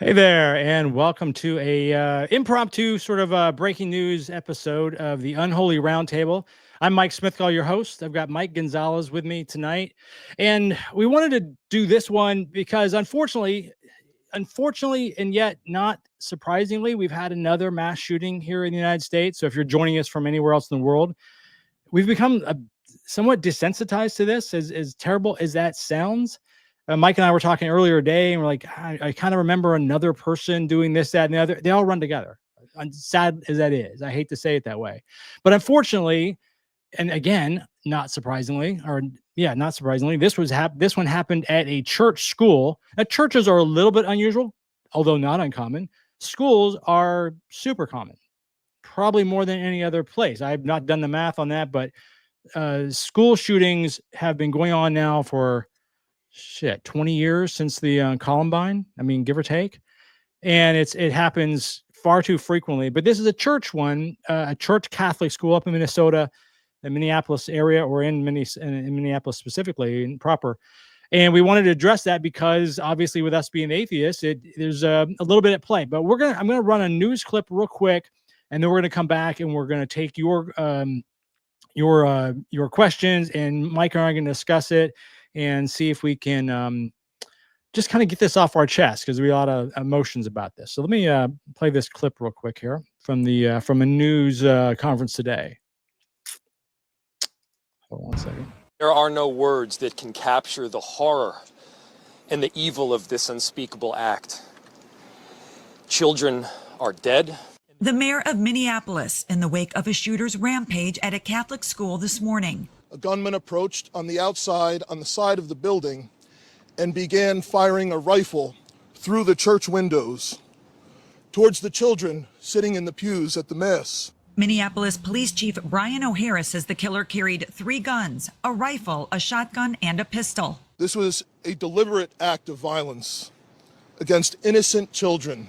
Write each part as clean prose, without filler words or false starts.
Hey there, and welcome to a impromptu sort of breaking news episode of the Unholy Roundtable. I'm Mike Smithcall, your host. I've got Mike Gonzalez with me tonight, and we wanted to do this one because, unfortunately, and yet not surprisingly, we've had another mass shooting here in the United States. So, if you're joining us from anywhere else in the world, we've become somewhat desensitized to this, as terrible as that sounds. Mike and I were talking earlier today, and we're like, I kind of remember another person doing this, that, and the other. They all run together. Sad as that is, I hate to say it that way, but unfortunately, and again, not surprisingly, this one happened at a church school. Now, churches are a little bit unusual, although not uncommon. Schools are super common, probably more than any other place. I've not done the math on that, but school shootings have been going on now for 20 years since the Columbine. I mean, give or take. And it happens far too frequently. But this is a church one, a church Catholic school up in Minnesota, the Minneapolis area, or in Minneapolis specifically, in proper. And we wanted to address that because obviously, with us being atheists, there's a little bit at play. But I'm gonna run a news clip real quick, and then we're gonna come back and we're gonna take your questions, and Mike and I are going to discuss it and see if we can just kind of get this off our chest, because we have a lot of emotions about this. So let me play this clip real quick here from a news conference today. Hold on one second. There are no words that can capture the horror and the evil of this unspeakable act. Children are dead. The mayor of Minneapolis in the wake of a shooter's rampage at a Catholic school this morning. A gunman approached on the outside, on the side of the building, and began firing a rifle through the church windows towards the children sitting in the pews at the Mass. Minneapolis Police Chief Brian O'Hara says the killer carried 3 guns, a rifle, a shotgun, and a pistol. This was a deliberate act of violence against innocent children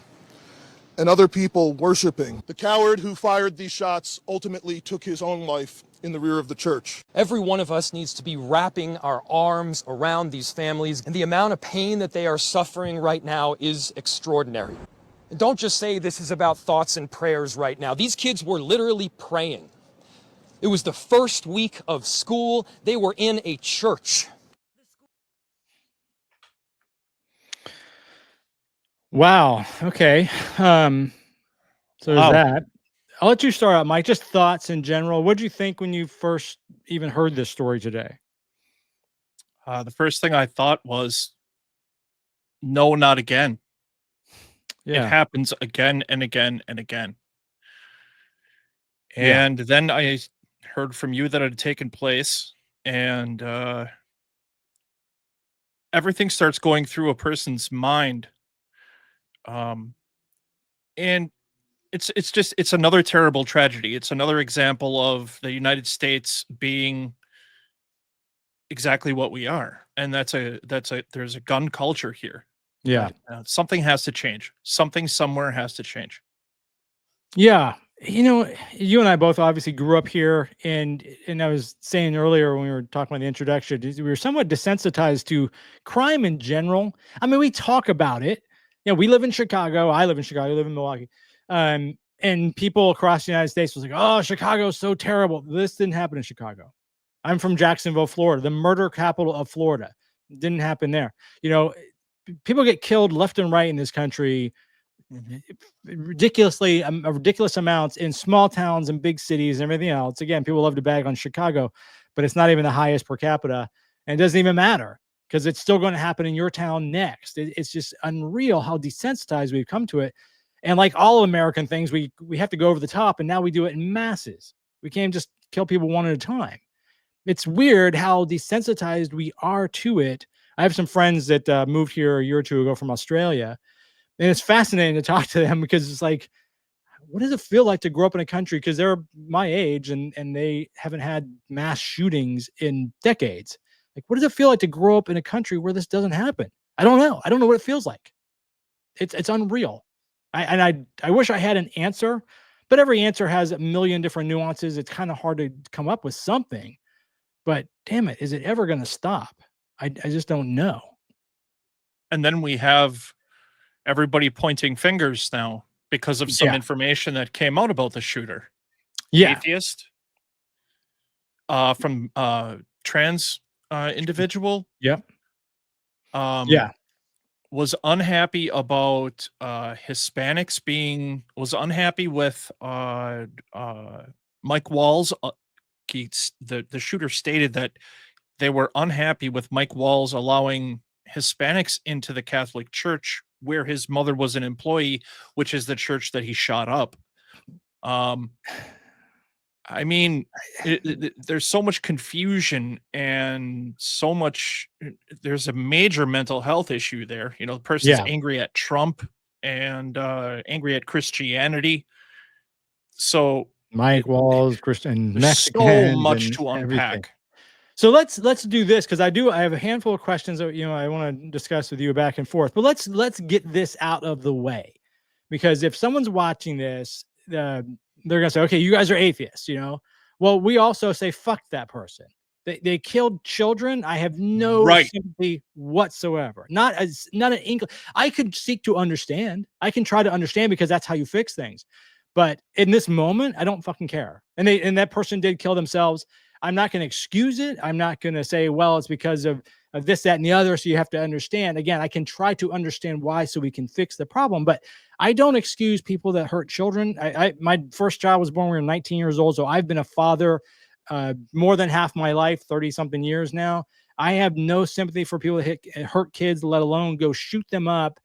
and other people worshiping. The coward who fired these shots ultimately took his own life in the rear of the church. Every one of us needs to be wrapping our arms around these families, and the amount of pain that they are suffering right now is extraordinary. And don't just say this is about thoughts and prayers right now. These kids were literally praying. It was the first week of school. They were in a church. Wow. Okay. So there's that. I'll let you start out, Mike. Just thoughts in general. What did you think when you first even heard this story today? The first thing I thought was, no, not again. Yeah. It happens again and again and again. Yeah. And then I heard from you that it had taken place, and everything starts going through a person's mind. And it's another terrible tragedy. It's another example of the United States being exactly what we are. And there's a gun culture here. Yeah. Something has to change. Something somewhere has to change. Yeah. You and I both obviously grew up here, and I was saying earlier when we were talking about the introduction, we were somewhat desensitized to crime in general. I mean, we talk about it. We live in Chicago. I live in Chicago. I live in Milwaukee. And people across the United States was like, "Oh, Chicago's so terrible." This didn't happen in Chicago. I'm from Jacksonville, Florida, the murder capital of Florida. It didn't happen there. People get killed left and right in this country, ridiculous amounts in small towns and big cities and everything else. Again, people love to bag on Chicago, but it's not even the highest per capita, and it doesn't even matter, because it's still going to happen in your town next. It's just unreal how desensitized we've come to it. And like all American things, we have to go over the top, and now we do it in masses. We can't just kill people one at a time. It's weird how desensitized we are to it. I have some friends that moved here a year or two ago from Australia, and it's fascinating to talk to them, because it's like, what does it feel like to grow up in a country? Because they're my age, and they haven't had mass shootings in decades. Like, what does it feel like to grow up in a country where this doesn't happen? I don't know. I don't know what it feels like. It's unreal. I wish I had an answer, but every answer has a million different nuances. It's kind of hard to come up with something. But damn it, is it ever going to stop? I just don't know. And then we have everybody pointing fingers now because of some Yeah. information that came out about the shooter. Yeah. Atheist, from trans individual, Yep. um, Yeah. was unhappy about Hispanics being was unhappy with Mike Walls. The shooter stated that they were unhappy with Mike Walls allowing Hispanics into the Catholic Church where his mother was an employee, which is the church that he shot up. I mean, there's so much confusion and so much. There's a major mental health issue there. You know, the person's Yeah. angry at Trump and angry at Christianity. So Mike Walls, Christian there's so Mexicans, much and to everything. unpack. So let's do this, because I have a handful of questions that I want to discuss with you back and forth. But let's get this out of the way, because if someone's watching this, they're gonna say, okay, you guys are atheists, Well, we also say fuck that person. They killed children. I have no Right. sympathy whatsoever. Not an inkling. I could seek to understand. I can try to understand, because that's how you fix things. But in this moment, I don't fucking care. And that person did kill themselves. I'm not going to excuse it. I'm not going to say, well, it's because of this, that, and the other. So you have to understand. Again, I can try to understand why, so we can fix the problem. But I don't excuse people that hurt children. My first child was born when we were 19 years old. So I've been a father more than half my life, 30 something years now. I have no sympathy for people that hurt kids, let alone go shoot them up.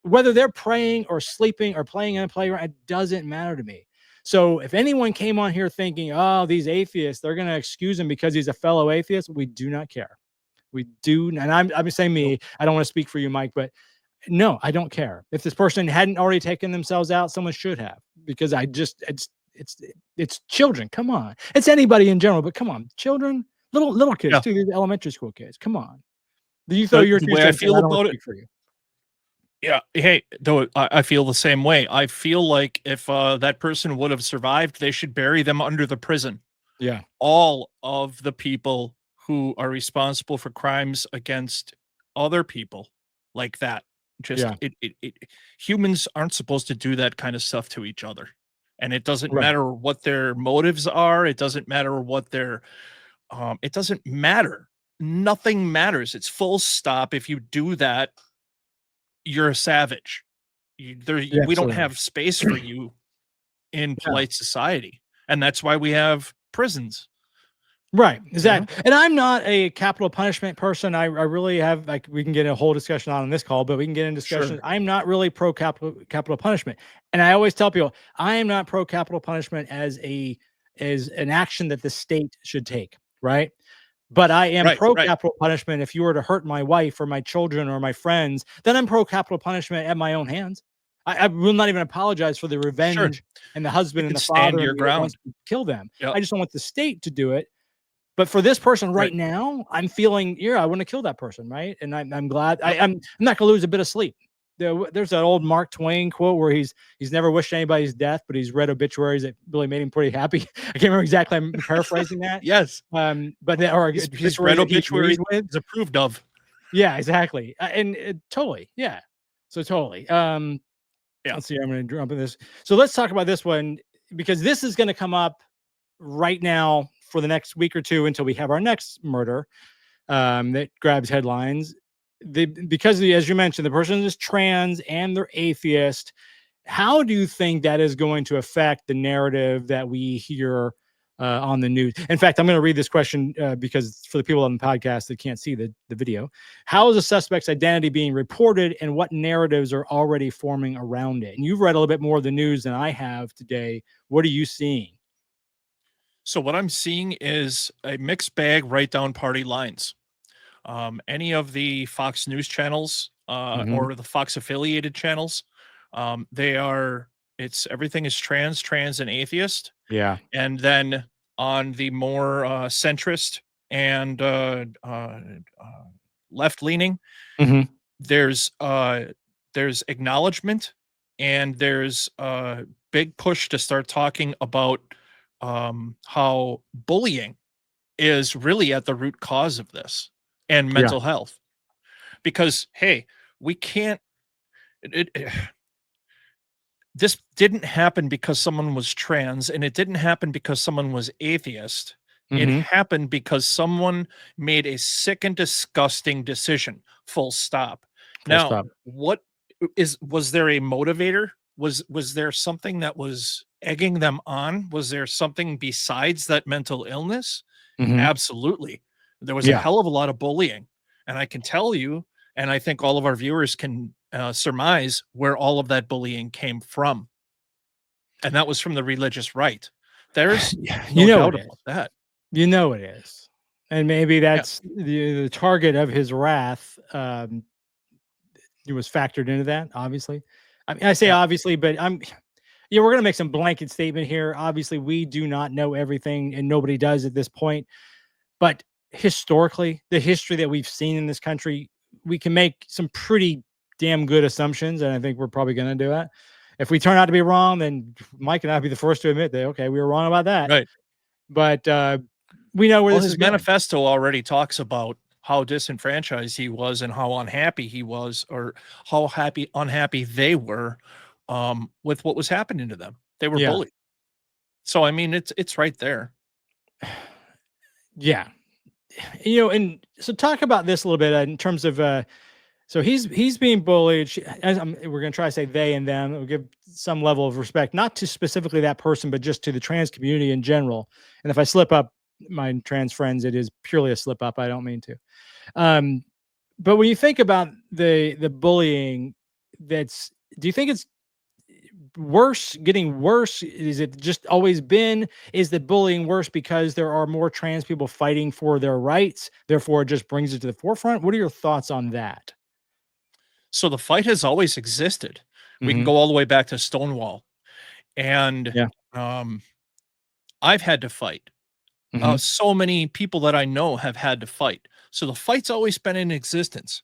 Whether they're praying or sleeping or playing in a playground, it doesn't matter to me. So if anyone came on here thinking, oh, these atheists, they're going to excuse him because he's a fellow atheist, we do not care. We do. And I'm saying me, I don't want to speak for you, Mike, but no, I don't care. If this person hadn't already taken themselves out, someone should have, because it's children. Come on. It's anybody in general, but come on, children, little kids too, these elementary school kids. Come on. You throw your The two way I cents in, feel I don't about want to it, speak for you. yeah. Hey, though I feel the same way. I feel like if that person would have survived, they should bury them under the prison. Yeah. All of the people who are responsible for crimes against other people like that. Just humans aren't supposed to do that kind of stuff to each other. And it doesn't Right. matter what their motives are. It doesn't matter what their it doesn't matter. Nothing matters. It's full stop. If you do that, you're a savage. We don't Absolutely. have space for you in polite society. And that's why we have prisons. Right. Exactly. And I'm not a capital punishment person. I really have, like, we can get a whole discussion on this call, but we can get in discussion. Sure. I'm not really pro capital punishment. And I always tell people, I am not pro capital punishment as an action that the state should take. Right. But I am pro capital punishment. If you were to hurt my wife or my children or my friends, then I'm pro capital punishment at my own hands. I will not even apologize for the revenge and the husband and the father your ground. wants to kill them. Yep. I just don't want the state to do it. But for this person right now, I'm feeling, I want to kill that person, right? And I'm glad. I'm not going to lose a bit of sleep. There's that old Mark Twain quote where he's never wished anybody's death, but he's read obituaries that really made him pretty happy. I can't remember exactly. I'm paraphrasing that. Yes. But he's read obituaries he's approved of. Yeah, exactly. And totally. Yeah. So totally. Let's see. I'm going to jump in this. So let's talk about this one, because this is going to come up right now for the next week or two until we have our next murder that grabs headlines. Because as you mentioned, the person is trans and they're atheist. How do you think that is going to affect the narrative that we hear on the news? In fact, I'm going to read this question because for the people on the podcast that can't see the video, how is a suspect's identity being reported and what narratives are already forming around it? And you've read a little bit more of the news than I have today. What are you seeing? So what I'm seeing is a mixed bag right down party lines. Any of the Fox News channels or the Fox affiliated channels, everything is trans and atheist. Yeah. And then on the more centrist and left leaning, there's acknowledgement and there's a big push to start talking about how bullying is really at the root cause of this and mental health. Because, hey, we can't, This didn't happen because someone was trans, and it didn't happen because someone was atheist. It Mhm. happened because someone made a sick and disgusting decision, full stop. Full Now, stop. was there a motivator? Was there something that was egging them on? Was there something besides that mental illness? Mhm. Absolutely. There was a Yeah. hell of a lot of bullying, and I can tell you, and I think all of our viewers can, surmise where all of that bullying came from, and that was from the religious right. There's Yeah, you no know doubt it about is. that. You know it is. And maybe Yeah, that's the target of his wrath, it was factored into that, obviously. I mean, I say yeah. obviously, but yeah, we're gonna make some blanket statement here. Obviously, we do not know everything, and nobody does at this point. But historically, the history that we've seen in this country, we can make some pretty damn good assumptions, and I think we're probably gonna do it. If we turn out to be wrong, then Mike and I'll be the first to admit that, okay, we were wrong about that. Right. But we know where Well, this is his going. manifesto already talks about how disenfranchised he was and how unhappy he was, or how unhappy they were, with what was happening to them. They were Yeah. bullied. So I mean, it's right there. Yeah. And so talk about this a little bit in terms of so he's being bullied. We're going to try to say they and them. We'll give some level of respect, not to specifically that person, but just to the trans community in general. And if I slip up, my trans friends, it is purely a slip up. I don't mean to. Um, but when you think about the bullying, do you think it's worse, getting worse? Is it just always been? Is the bullying worse because there are more trans people fighting for their rights? Therefore, it just brings it to the forefront. What are your thoughts on that? So the fight has always existed. We can Hmm. go all the way back to Stonewall, and Yeah. um, I've had to fight. Hmm. So many people that I know have had to fight. So the fight's always been in existence.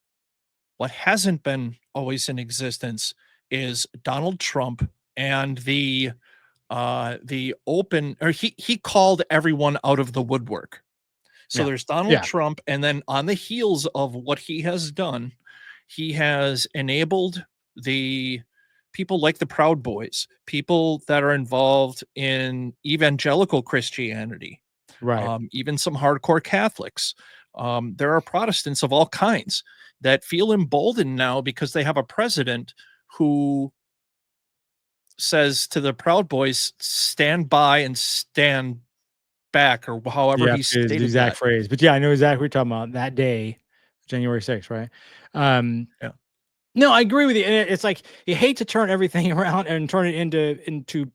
What hasn't been always in existence is Donald Trump and the open, or he called everyone out of the woodwork. So Yeah. there's Donald Yeah. Trump, and then on the heels of what he has done, he has enabled the people like the Proud Boys, people that are involved in evangelical Christianity, Right. even some hardcore Catholics. There are Protestants of all kinds that feel emboldened now because they have a president who says to the Proud Boys, stand by and stand back, or however Yeah, he is the stated exact that. phrase. But yeah, I know exactly what you're talking about that day, January 6th, right? Um, Yeah. no, I agree with you. And it's like you hate to turn everything around and turn it into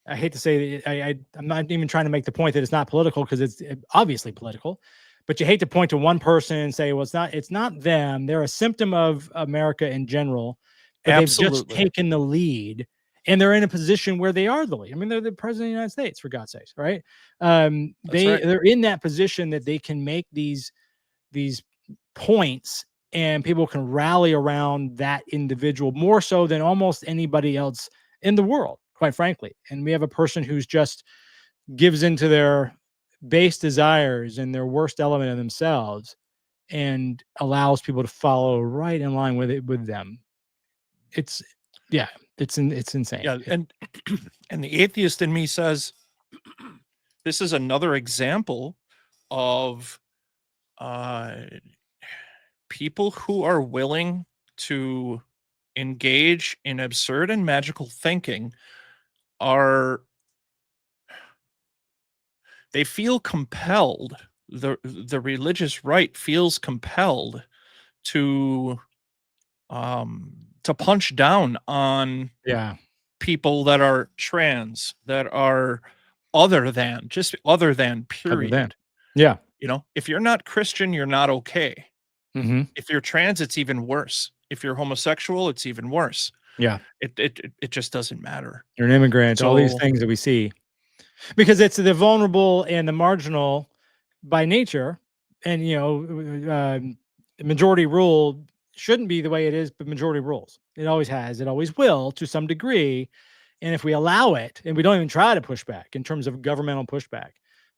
I hate to say that I'm not even trying to make the point that it's not political because it's obviously political, but you hate to point to one person and say, well, it's not them. They're a symptom of America in general, but they've just Absolutely. taken the lead and they're in a position where they are the lead. I mean, they're the president of the United States, for God's sakes, right? That's right. They're in that position that they can make these points and people can rally around that individual more so than almost anybody else in the world, quite frankly. And we have a person who's just gives into their base desires and their worst element of themselves and allows people to follow right in line with it with them. It's yeah, it's insane. Yeah, and and the atheist in me says this is another example of uh people who are willing to engage in absurd and magical thinking are, they feel compelled, the religious right feels compelled to punch down on Yeah, people that are trans, that are other than, just other than, other than period. yeah. If you're not Christian, you're not okay. Hmm. If you're trans, it's even worse. If you're homosexual, it's even worse. Yeah, It just doesn't matter. you're an immigrant. All these So things that we see because it's the vulnerable and the marginal by nature. And majority rule shouldn't be the way it is, but majority rules. It always has, it always will to some degree. And if we allow it and we don't even try to push back in terms of governmental pushback,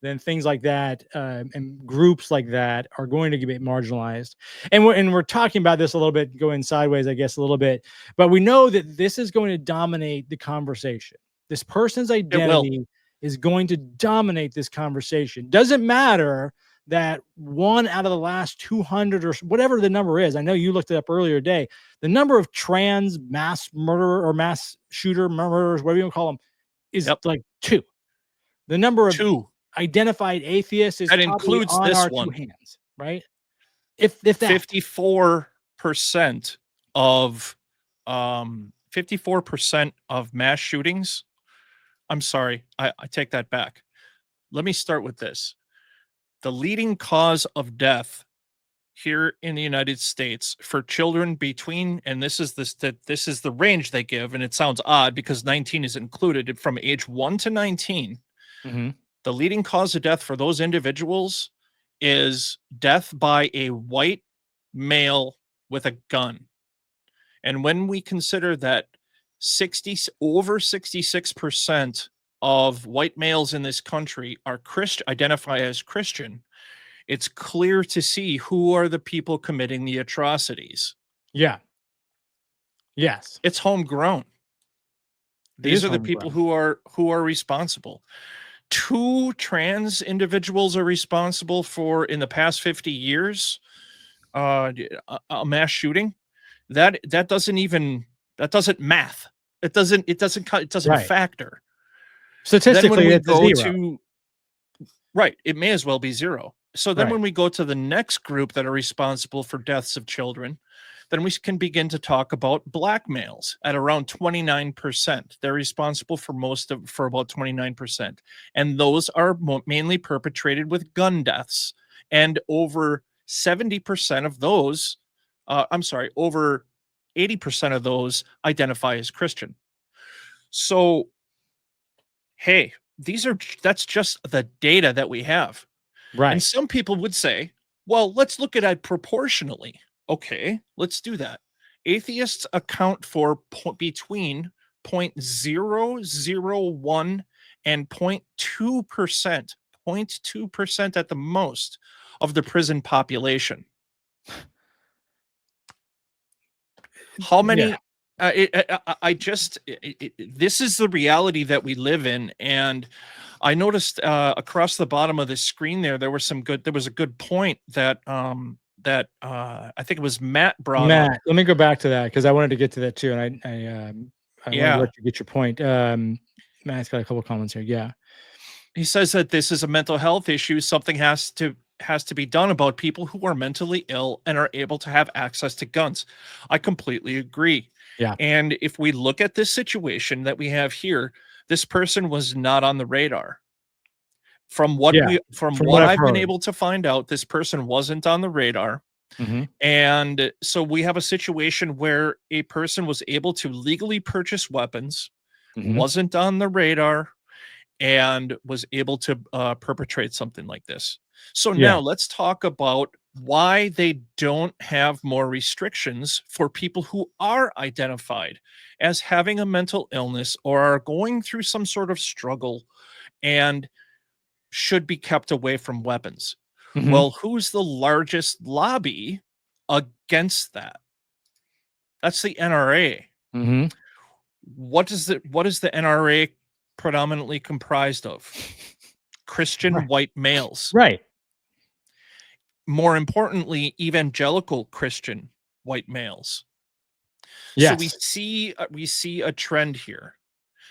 then things like that and groups like that are going to get marginalized. And we're talking about this a little bit, going sideways, I guess, a little bit, but we know that this is going to dominate the conversation. This person's It will. identity is going to dominate this conversation. Doesn't matter that one out of the last 200 or whatever the number is. I know you looked it up earlier today. The number of trans mass murderer or mass shooter murderers, whatever you want to call them, is like 2. The number of 2. identified atheists is That probably includes on this our one. 2 hands, right? If that 54% of 54% of mass shootings. I'm sorry, I take that back. Let me start with this. The leading cause of death here in the United States for children between, and this is the range they give, and it sounds odd because 19 is included, from age 1 to 19. The leading cause of death for those individuals is death by a white male with a gun. And when we consider that over 66% of white males in this country are identify as Christian, it's clear to see who are the people committing the atrocities. Yeah. Yes. It's homegrown. These are the people who are responsible. 2 trans individuals are responsible for, in the past 50 years, a mass shooting. That doesn't math. It doesn't factor. Statistically, then when we it's go 0. to right, it may as well be 0. So then when we go to the next group that are responsible for deaths of children, then we can begin to talk about black males at around 29%. They're responsible for about 29%. And those are mainly perpetrated with gun deaths. And over 70% of those, over 80% of those identify as Christian. So, hey, that's just the data that we have. Right. And some people would say, well, let's look at it proportionally. Okay, let's do that. Atheists account for between 0.001 and 0.2%, 0.2% at the most of the prison population. How many? This is the reality that we live in, and I noticed across the bottom of the screen there was a good point that I think it was Matt brought up. Let me go back to that because I wanted to get to that too, and I want to let you get your point. Matt's got a couple comments here. Yeah, he says that this is a mental health issue. Something has to be done about people who are mentally ill and are able to have access to guns. I completely agree. Yeah. And if we look at this situation that we have here, this person was not on the radar. From what I've been able to find out, this person wasn't on the radar. And so we have a situation where a person was able to legally purchase weapons, wasn't on the radar, and was able to perpetrate something like this. So now let's talk about why they don't have more restrictions for people who are identified as having a mental illness or are going through some sort of struggle and should be kept away from weapons. Well, who's the largest lobby against that? That's the NRA. What is the NRA predominantly comprised of? Christian white males. Right. More importantly, evangelical Christian white males. Yes. So we see a trend here.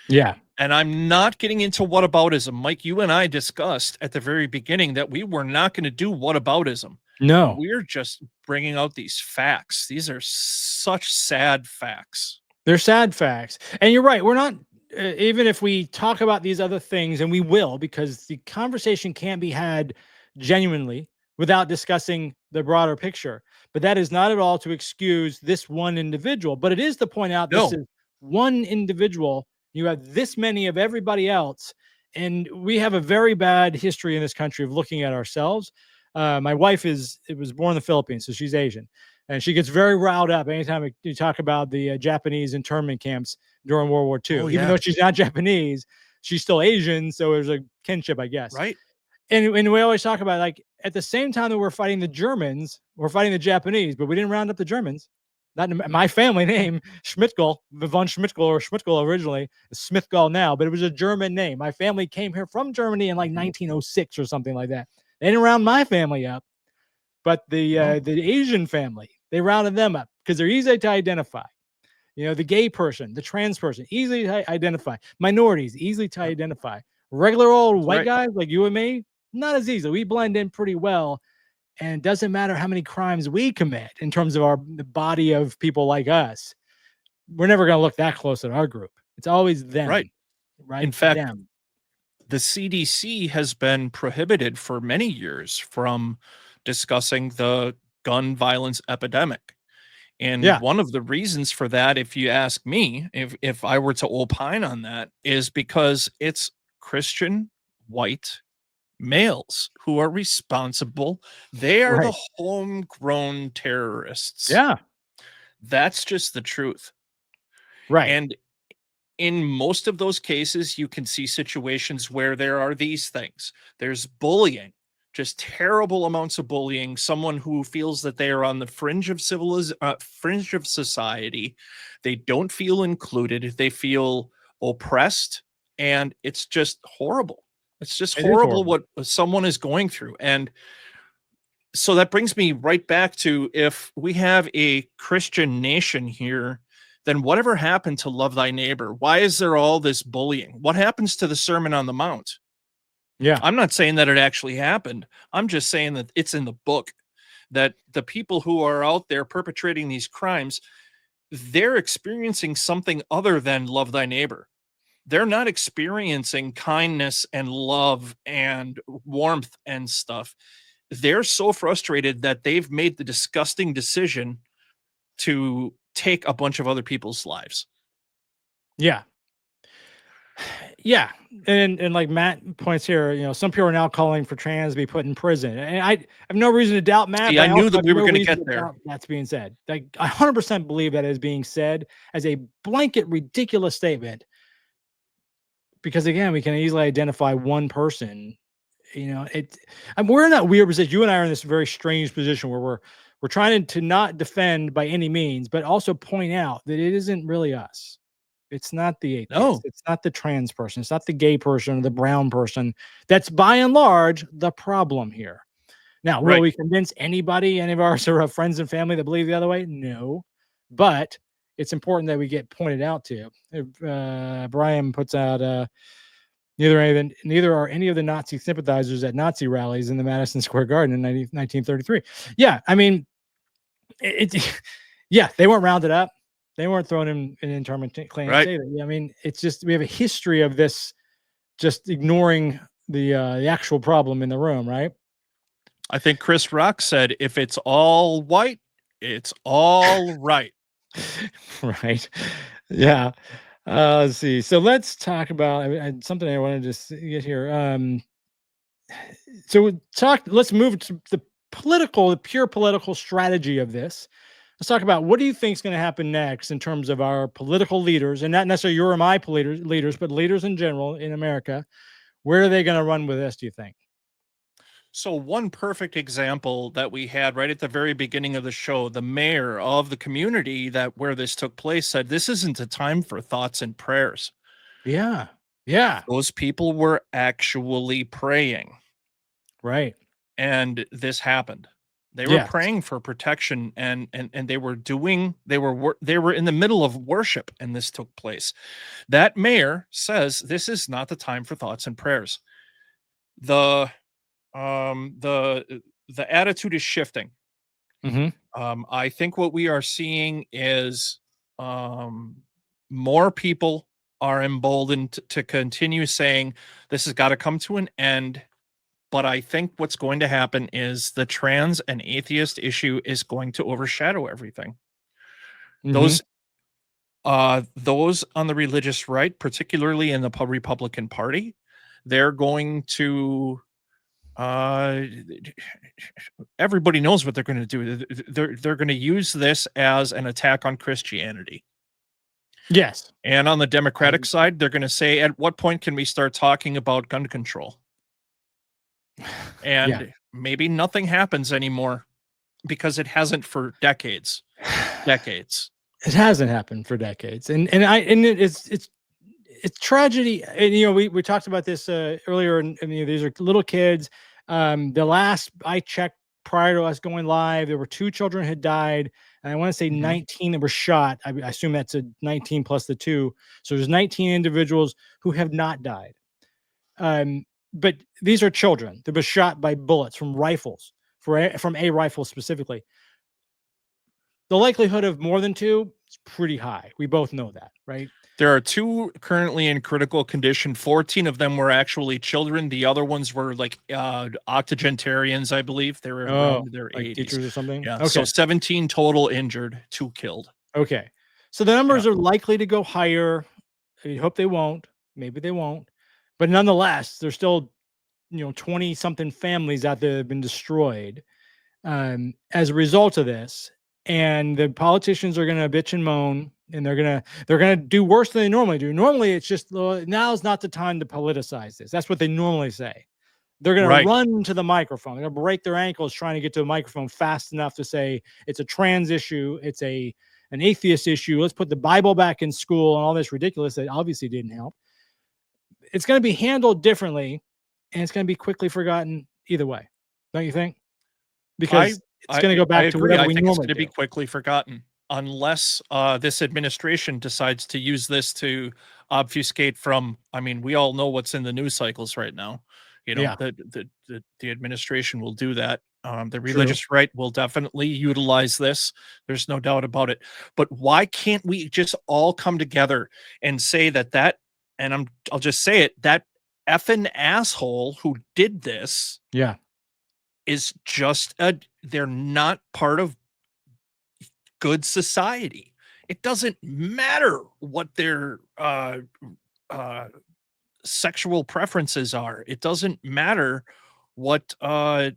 Yeah. And I'm not getting into whataboutism. Mike, you and I discussed at the very beginning that we were not going to do whataboutism. No. We're just bringing out these facts. These are such sad facts. They're sad facts. And you're right. We're not, even if we talk about these other things, and we will, because the conversation can't be had genuinely without discussing the broader picture. But that is not at all to excuse this one individual. But it is to point out this is one individual. You have this many of everybody else. And we have a very bad history in this country of looking at ourselves. My wife was born in the Philippines, so she's Asian. And she gets very riled up anytime you talk about the Japanese internment camps during World War II. Even though she's not Japanese, she's still Asian. So there's a kinship, I guess. Right. and we always talk about, like, at the same time that we're fighting the Germans, we're fighting the Japanese, but we didn't round up the Germans. Not in my family name, Schmittgall, von Schmittgall, or Schmittgall originally, Smithgall now, but it was a German name. My family came here from Germany in like 1906 or something like that. They didn't round my family up, but the Asian family, they rounded them up because they're easy to identify. You know, the gay person, the trans person, easily to identify. Minorities, easily to identify. Regular old white guys like you and me, not as easy. We blend in pretty well. And it doesn't matter how many crimes we commit in terms of the body of people like us. We're never going to look that close at our group. It's always them. Right. Right. In fact, them. The CDC has been prohibited for many years from discussing the gun violence epidemic. And one of the reasons for that, if you ask me, if I were to opine on that, is because it's Christian white males who are responsible. They are the homegrown terrorists. Yeah. That's just the truth. Right. And in most of those cases, you can see situations where there are these things. There's bullying, just terrible amounts of bullying. Someone who feels that they are on the fringe of fringe of society. They don't feel included. They feel oppressed, and it's just horrible. It's just horrible what someone is going through. And so that brings me right back to, if we have a Christian nation here, then whatever happened to love thy neighbor? Why is there all this bullying? What happens to the Sermon on the Mount? Yeah. I'm not saying that it actually happened. I'm just saying that it's in the book, that the people who are out there perpetrating these crimes, they're experiencing something other than love thy neighbor. They're not experiencing kindness and love and warmth and stuff. They're so frustrated that they've made the disgusting decision to take a bunch of other people's lives. Yeah. Yeah. And like Matt points here, you know, some people are now calling for trans to be put in prison. And I have no reason to doubt Matt. See, I knew that we were going to get there. That's being said. Like, I 100% believe that is being said as a blanket, ridiculous statement. Because again, we can easily identify one person. You know, we're in that weird position. You and I are in this very strange position where we're trying to not defend by any means, but also point out that it isn't really us. It's not the atheist. No. It's not the trans person. It's not the gay person or the brown person. That's by and large the problem here. Now, will we convince anybody, any of our sort of friends and family that believe the other way? No. But it's important that we get pointed out to. Brian puts out neither are any of the Nazi sympathizers at Nazi rallies in the Madison Square Garden in 1933. Yeah, I mean, yeah, they weren't rounded up. They weren't thrown in internment camps either. I mean, it's just, we have a history of this, just ignoring the actual problem in the room, right? I think Chris Rock said, if it's all white, it's all right. Right. Yeah. Let's see. So let's talk about something I wanted to get here. Let's move to the pure political strategy of this. Let's talk about, what do you think is going to happen next in terms of our political leaders, and not necessarily your or my leaders, but leaders in general in America. Where are they going to run with this, do you think? So one perfect example that we had right at the very beginning of the show, the mayor of the community where this took place said, this isn't a time for thoughts and prayers. Yeah. Yeah. Those people were actually praying. Right. And this happened. They were praying for protection, and they were in the middle of worship, and this took place. That mayor says this is not the time for thoughts and prayers. The attitude is shifting. I think what we are seeing is more people are emboldened to continue saying this has got to come to an end. But I think what's going to happen is the trans and atheist issue is going to overshadow everything. Those on the religious right, particularly in the Republican Party, they're going to everybody knows what they're going to do. They're going to use this as an attack on Christianity. Yes. And on the Democratic side, they're going to say, at what point can we start talking about gun control? Yeah, and maybe nothing happens anymore because it hasn't for decades. Decades. it hasn't happened for decades, and it's tragedy. And we talked about this earlier, and these are little kids. The last I checked prior to us going live, there were 2 children had died, and I want to say Mhm. 19 that were shot. I assume that's a 19 plus the 2, so there's 19 individuals who have not died. But these are children that were shot by bullets from rifles, from a rifle specifically. The likelihood of more than 2 is pretty high. We both know that, right? There are 2 currently in critical condition. 14 of them were actually children. The other ones were like octogenarians, I believe. They were Oh, around their like 80s. teachers or something? Yeah. So Okay. 17 total injured, 2 killed. Okay. So the Yeah. numbers are likely to go higher. I hope they won't. Maybe they won't. But nonetheless, there's still, 20 something families out there that have been destroyed as a result of this. And the politicians are going to bitch and moan, and they're gonna do worse than they normally do. Normally, it's just now's not the time to politicize this. That's what they normally say. They're going to Right. run to the microphone. They're going to break their ankles trying to get to the microphone fast enough to say it's a trans issue, it's an atheist issue. Let's put the Bible back in school and all this ridiculous that obviously didn't help. It's going to be handled differently, and it's going to be quickly forgotten either way. Don't you think? I Because it's going to go I back to agree. whatever I we think it's normally going to be do. quickly forgotten unless this administration decides to use this to obfuscate from. I mean, we all know what's in the news cycles right now. Yeah, The administration will do that. The true. religious right will definitely utilize this. There's no doubt about it. But why can't we just all come together and say that? And I'll just say it, that effing asshole who did this Yeah, is just they're not part of good society. It doesn't matter what their uh sexual preferences are. It doesn't matter what at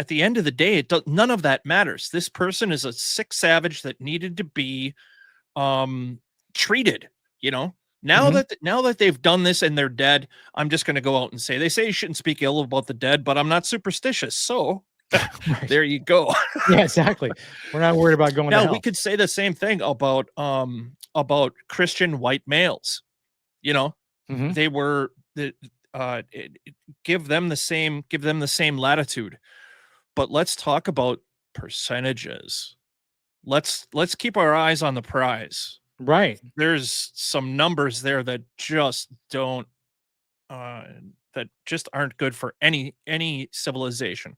the end of the day, none of that matters. This person is a sick savage that needed to be um treated, you know. hmm Now that they've done this and they're dead, I'm just going to go out and say, they say you shouldn't speak ill about the dead, but I'm not superstitious, so right. there you go. Yeah, exactly. We're not worried about going to Now we hell. could say the same thing about Christian white males. You know, hmm they were the give them the same latitude. But let's talk about percentages. Let's keep our eyes on the prize. Right. There's some numbers there that just don't uh that just aren't good for any civilization.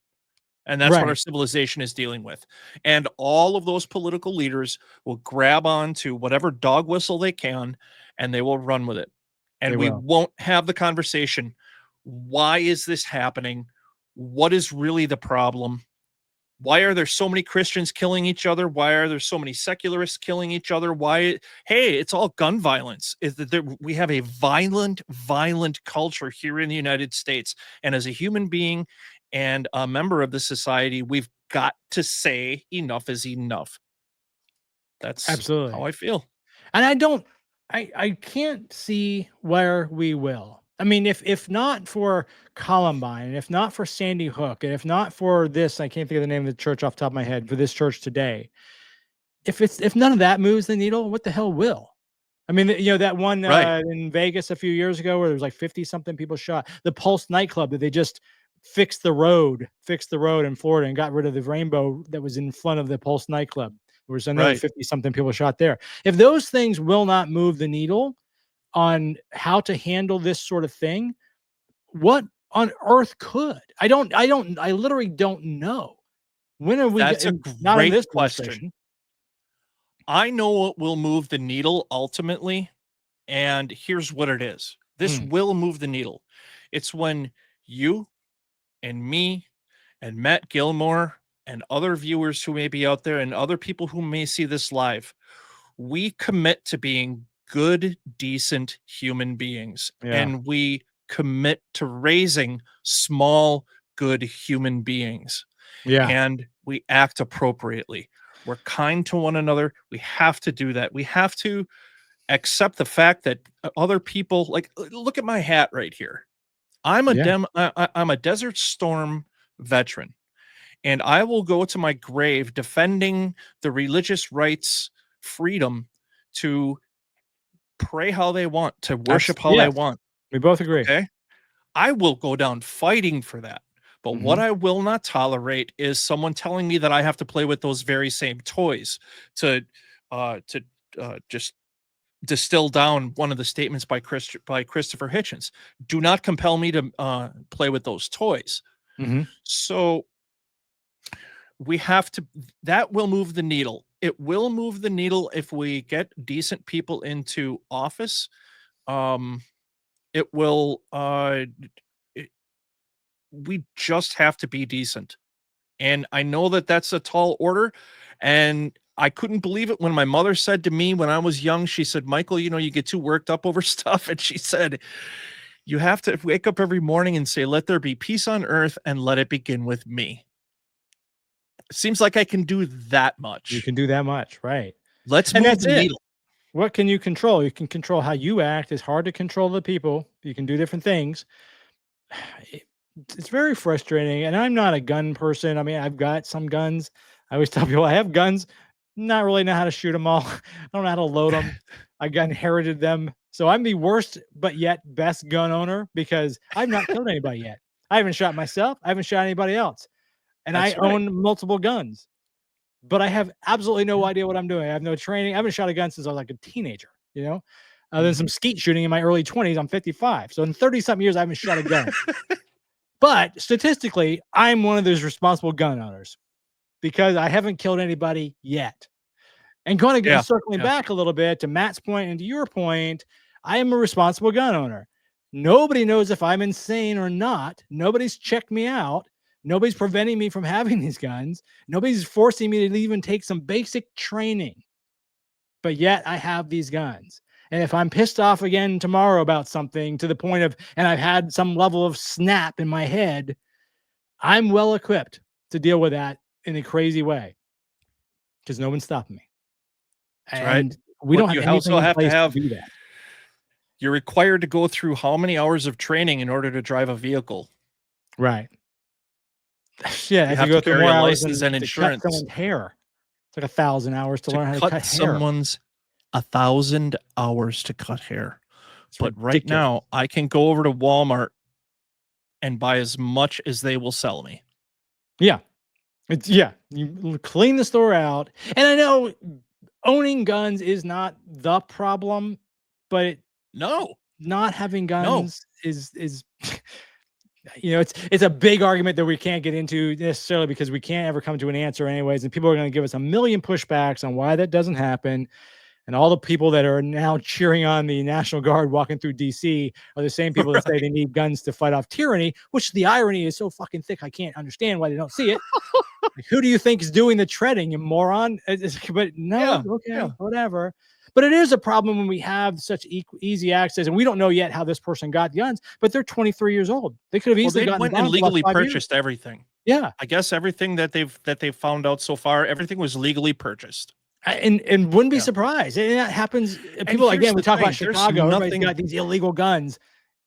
And that's what our Right. civilization is dealing with. And all of those political leaders will grab on to whatever dog whistle they can and they will run with it. They And we will. won't have the conversation. Why is this happening? What is really the problem? Why are there so many Christians killing each other? Why are there so many secularists killing each other? Why? Hey, it's all gun violence. Is that we have a violent culture here in the United States. And as a human being and a member of the society, we've got to say enough is enough. That's how Absolutely. I feel. And I can't see where we will. I mean, if not for Columbine, and if not for Sandy Hook, and if not for this, I can't think of the name of the church off the top of my head, for this church today. If none of that moves the needle, what the hell will? I mean, that one Right. in Vegas a few years ago where there was like 50 something people shot. The Pulse nightclub that they just fixed the road in Florida and got rid of the rainbow that was in front of the Pulse nightclub. There was another Right. 50 something people shot there. If those things will not move the needle on how to handle this sort of thing, what on earth could? I literally don't know. When are we That's a getting, not in great this question. administration? I know what will move the needle ultimately. And here's what it is. This Mm, will move the needle. It's when you and me and Matt Gilmore and other viewers who may be out there and other people who may see this live, we commit to being good, decent human beings. yeah. And we commit to raising small, good human beings. Yeah. And we act appropriately. We're kind to one another. We have to do that. We have to accept the fact that other people, like, look at my hat right here. I'm a Yeah. I'm a Desert Storm veteran, and I will go to my grave defending the religious rights freedom to pray how they want, to That's worship how they yes. want. We both agree. Okay. I will go down fighting for that. But what Mhm. I will not tolerate is someone telling me that I have to play with those very same toys to to just distill down one of the statements by Christopher Hitchens. Do not compel me to play with those toys. Mhm. So we have to, that will move the needle. It will move the needle if we get decent people into office. Um, it will it, we just have to be decent. And I know that that's a tall order, and I couldn't believe it when my mother said to me when I was young, she said, "Michael, you know, you get too worked up over stuff." And she said, "You have to wake up every morning and say, 'Let there be peace on earth and let it begin with me.'" It seems like I can do that You much. can do that much, right? Let's And move that's the it. needle. What can you control? You can control how you act. It's hard to control the people. You can do different things. It it's very frustrating, and I'm not a gun person. I mean, I've got some guns. I always tell people I have guns, not really know how to shoot them all. I don't know how to load them. I got inherited them. So I'm the worst, but yet best gun owner because I've not killed anybody yet. I haven't shot myself. I haven't shot anybody else. And I That's right. own multiple guns, but I have absolutely no idea what I'm doing. I have no training. I haven't shot a gun since I was like a teenager, you know? Then some Mhm. skeet shooting in my early 20s. I'm 55. So in 30 something years, I haven't shot a gun. But statistically, I'm one of those responsible gun owners because I haven't killed anybody yet. And going to Yeah, circling yeah. back a little bit to Matt's point and to your point, I am a responsible gun owner. Nobody knows if I'm insane or not. Nobody's checked me out. Nobody's preventing me from having these guns. Nobody's forcing me to even take some basic training. But yet I have these guns. And if I'm pissed off again tomorrow about something to the point of, and I've had some level of snap in my head, I'm well equipped to deal with that in a crazy way because no one's stopping me. That's right. And we But don't have you anything also in have to place to have, do that. you're required to go through how many hours of training in order to drive a vehicle? Right. Yeah, I You have to have to go through carry more a hours license than and to cut insurance. someone's hair. It's like 1,000 hours to To learn how to cut cut hair. someone's 1,000 hours to cut hair. It's But right ridiculous. now, I can go over to Walmart and buy as much as they will sell me. Yeah. It's yeah, you clean the store out. And I know owning guns is not the problem, but No, not having no. guns is you know, it's a big argument that we can't get into necessarily because we can't ever come to an answer anyways, and people are going to give us a million pushbacks on why that doesn't happen. And all the people that are now cheering on the National Guard walking through DC are the same people that say Right. they need guns to fight off tyranny, which the irony is so fucking thick. I can't understand why they don't see it. Like, who do you think is doing the treading, you moron? But no, Yeah, okay, yeah. whatever. But it is a problem when we have such easy access, and we don't know yet how this person got guns, but they're 23 years old. They could have Well, easily they gotten went and bonds the last legally 5 years. purchased everything. Yeah. I guess everything that they've found out so far, everything was legally purchased. And wouldn't be Yeah. surprised. And that happens. And People here's again, we the talk about thing, there's Chicago. Everybody's nothing. got these illegal guns.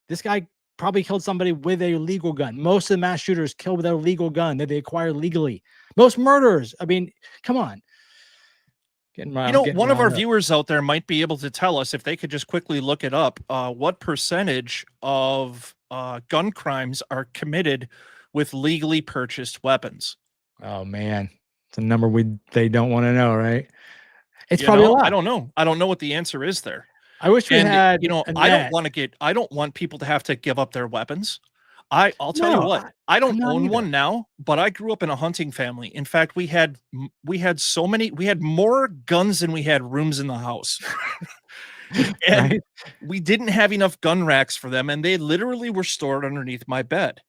This guy probably killed somebody with a legal gun. Most of the mass shooters kill with a legal gun that they acquire legally. Most murderers. I mean, come on. You know, Getting one of our riled up. viewers out there might be able to tell us if they could just quickly look it up. What percentage of gun crimes are committed with legally purchased weapons? Oh man, it's a number they don't want to know, right? It's You probably a know, I lot. don't know. I don't know what the answer is there. I wish we And had you know, Annette. I don't want people to have to give up their weapons. I'll tell you No, what, I I'm don't not own either. one now, but I grew up in a hunting family. In fact, we had so many, we had more guns than we had rooms in the house. And Right? we didn't have enough gun racks for them, and they literally were stored underneath my bed,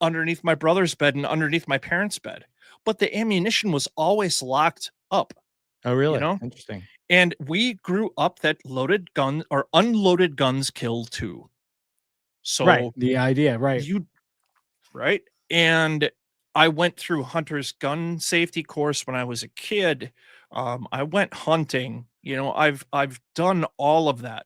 underneath my brother's bed, and underneath my parents' bed. But the ammunition was always locked up, Oh, you really? know? Interesting. And we grew up that loaded gun or unloaded guns kill too. Right. So The idea, right. you right? And I went through hunter's gun safety course when I was a kid. I went hunting, you know, I've done all of that.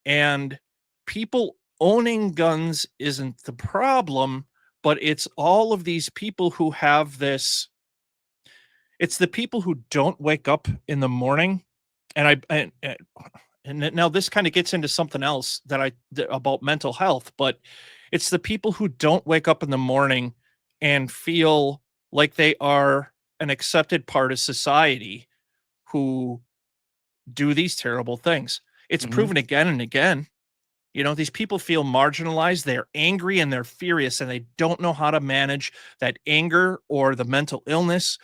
And people owning guns isn't the problem, but it's all of these people who have this. It's the people who don't wake up in the morning, and now this kind of gets into something else about mental health, but it's the people who don't wake up in the morning and feel like they are an accepted part of society who do these terrible things. It's proven again and again. These people feel marginalized, they're angry and they're furious, and they don't know how to manage that anger or the mental illness,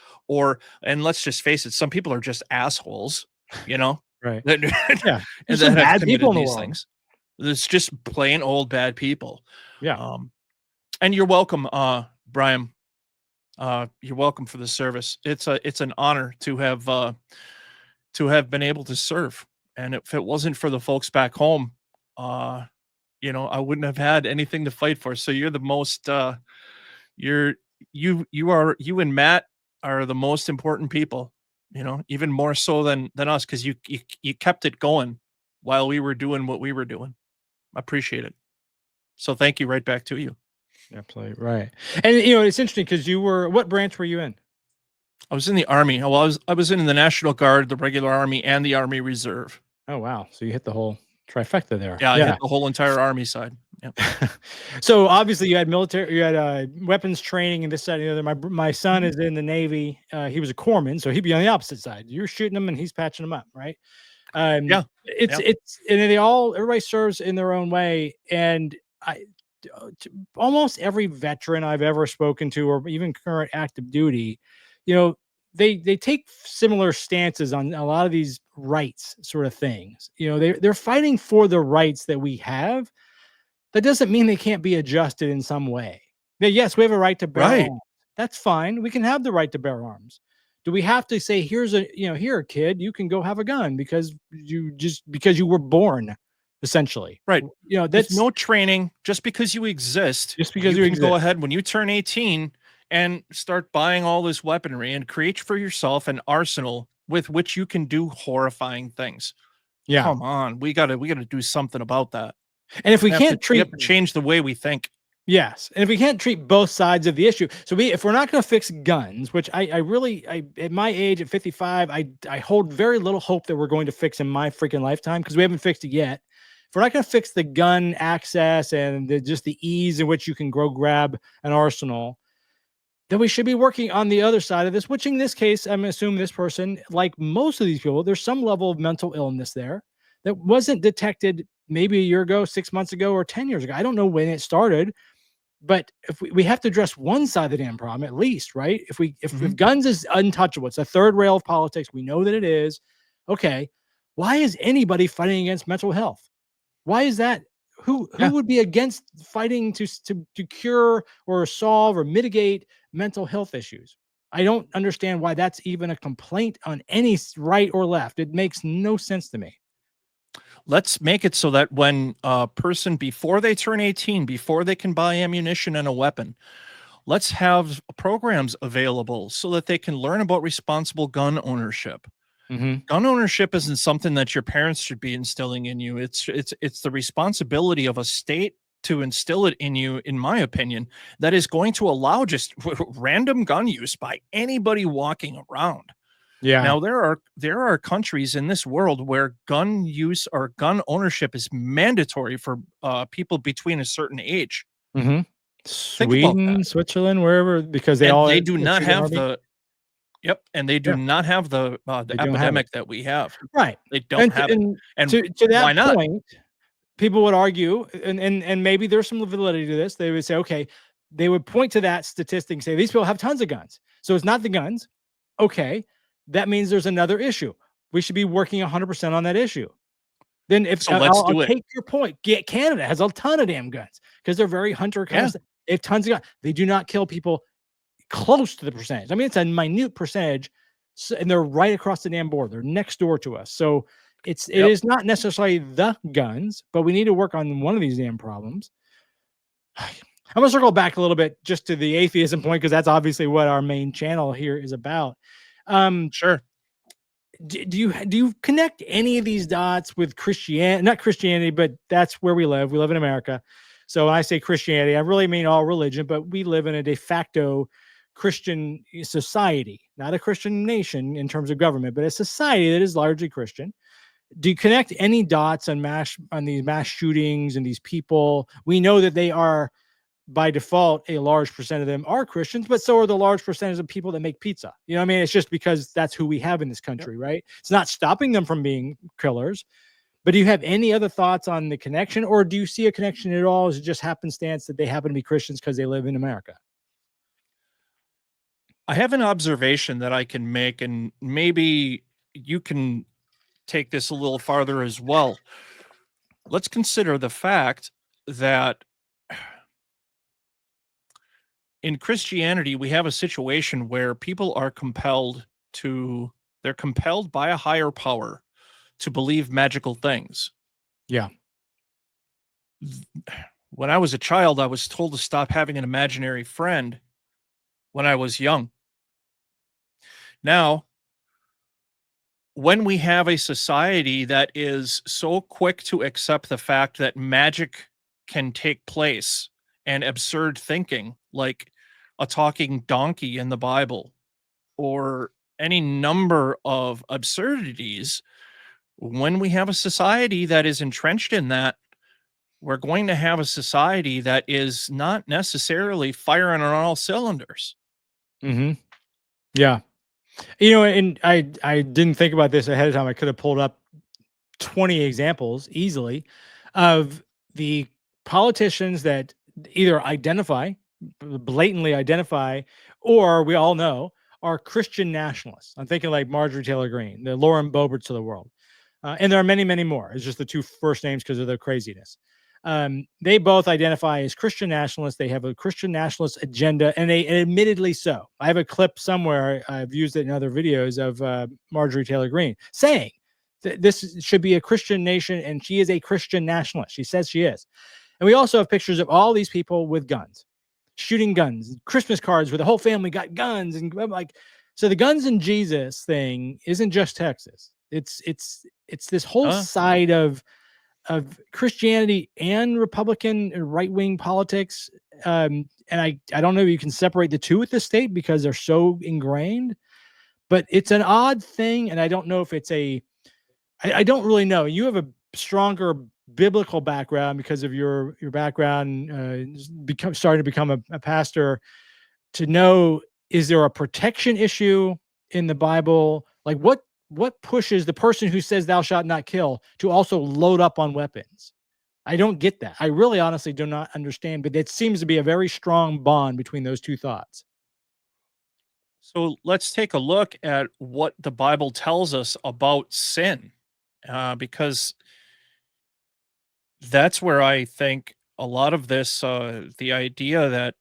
and let's just face it, some people are just assholes, Right. that, Yeah. and There's that some have bad committed people in the these world. things. It's just plain old bad people. Yeah. And you're welcome, Brian. You're welcome for the service. It's an honor to have been able to serve. And if it wasn't for the folks back home, I wouldn't have had anything to fight for. So you're the most, you and Matt are the most important people, even more so than us. Cause you kept it going while we were doing what we were doing. I appreciate it. So thank you right back to you. Absolutely. Right. And, it's interesting because what branch were you in? I was in the Army. Well, I was in the National Guard, the regular Army, and the Army Reserve. Oh, wow. So you hit the whole trifecta there. Yeah, I hit the whole entire Army side. Yep. So obviously you had weapons training and this, that, and the other. My son is in the Navy. He was a corpsman, so he'd be on the opposite side. You're shooting them and he's patching them up, right? Yeah. And everybody serves in their own way. And almost every veteran I've ever spoken to, or even current active duty, they take similar stances on a lot of these rights sort of things. They're fighting for the rights that we have. That doesn't mean they can't be adjusted in some way. Now, yes, we have a right to bear arms. That's fine. We can have the right to bear arms. Do we have to say, here, kid, you can go have a gun because you were born, essentially? Right. That's There's no training. Just because you exist, just because you can go ahead when you turn 18 and start buying all this weaponry and create for yourself an arsenal with which you can do horrifying things. Yeah. Come on. We gotta do something about that. And if we can't change the way we think. Yes. And if we can't treat both sides of the issue, if we're not going to fix guns, which I really, at my age, at 55, I hold very little hope that we're going to fix in my freaking lifetime, because we haven't fixed it yet. If we're not going to fix the gun access and just the ease in which you can grab an arsenal, then we should be working on the other side of this, which in this case, I'm assuming this person, like most of these people, there's some level of mental illness there that wasn't detected maybe a year ago, 6 months ago, or 10 years ago. I don't know when it started, but if we have to address one side of the damn problem, at least, right? If guns is untouchable, it's a third rail of politics. We know that it is. Okay. Why is anybody fighting against mental health? Why is that? Who would be against fighting to cure or solve or mitigate mental health issues? I don't understand why that's even a complaint on any right or left. It makes no sense to me. Let's make it so that when a person, before they turn 18, before they can buy ammunition and a weapon, let's have programs available so that they can learn about responsible gun ownership. Gun ownership isn't something that your parents should be instilling in you. It's the responsibility of a state to instill it in you, in my opinion, that is going to allow just random gun use by anybody walking around. Yeah. Now there are countries in this world where gun use or gun ownership is mandatory for people between a certain age. Sweden, Switzerland, wherever, because they do not have the not have the epidemic that we have. Right. They don't have it. And to that why not? point, people would argue, and maybe there's some validity to this. They would say, okay, they would point to that statistic and say these people have tons of guns, so it's not the guns. Okay, that means there's another issue. We should be working 100% on that issue. Then I'll take your point. Canada has a ton of damn guns because they're very hunter kind of stuff. They have tons of guns. They do not kill people close to the percentage. I mean, it's a minute percentage, and they're right across the damn border. They're next door to us. So it is not necessarily the guns, but we need to work on one of these damn problems. I'm going to circle back a little bit just to the atheism point, because that's obviously what our main channel here is about. Sure. do you connect any of these dots with Christianity? Not Christianity, but that's where we live. We live in America. So when I say Christianity, I really mean all religion, but we live in a de facto Christian society, not a Christian nation in terms of government, but a society that is largely Christian. Do you connect any dots on these mass shootings and these people? We know that they are, by default, a large percent of them are Christians, but so are the large percentage of people that make pizza. You know what I mean? It's just because that's who we have in this country, right? It's not stopping them from being killers. But do you have any other thoughts on the connection, or do you see a connection at all? Is it just happenstance that they happen to be Christians because they live in America? I have an observation that I can make, and maybe you can take this a little farther as well. Let's consider the fact that in Christianity, we have a situation where people are they're compelled by a higher power to believe magical things. Yeah. When I was a child, I was told to stop having an imaginary friend when I was young. Now, when we have a society that is so quick to accept the fact that magic can take place and absurd thinking, like a talking donkey in the Bible or any number of absurdities, when we have a society that is entrenched in that, we're going to have a society that is not necessarily firing on all cylinders. Mm-hmm. Yeah. And I didn't think about this ahead of time. I could have pulled up 20 examples easily of the politicians that either blatantly identify, or we all know are Christian nationalists. I'm thinking like Marjorie Taylor Greene, the Lauren Boeberts of the world. And there are many, many more. It's just the two first names because of their craziness. They both identify as Christian nationalists. They have a Christian nationalist agenda, and they admittedly so. I have a clip somewhere, I've used it in other videos, of Marjorie Taylor Greene saying that this should be a Christian nation, and she is a Christian nationalist. She says she is. And we also have pictures of all these people with guns, shooting guns, Christmas cards where the whole family got guns. And I'm like, so the guns and Jesus thing isn't just Texas. It's this whole side of Christianity and Republican right-wing politics. And I don't know if you can separate the two at this state because they're so ingrained, but it's an odd thing. And I don't know if it's I don't really know. You have a stronger biblical background because of your background, starting to become a pastor, to know, is there a protection issue in the Bible? Like what pushes the person who says thou shalt not kill to also load up on weapons? I don't get that. I really honestly do not understand, but it seems to be a very strong bond between those two thoughts. So let's take a look at what the Bible tells us about sin, because that's where I think a lot of this, the idea that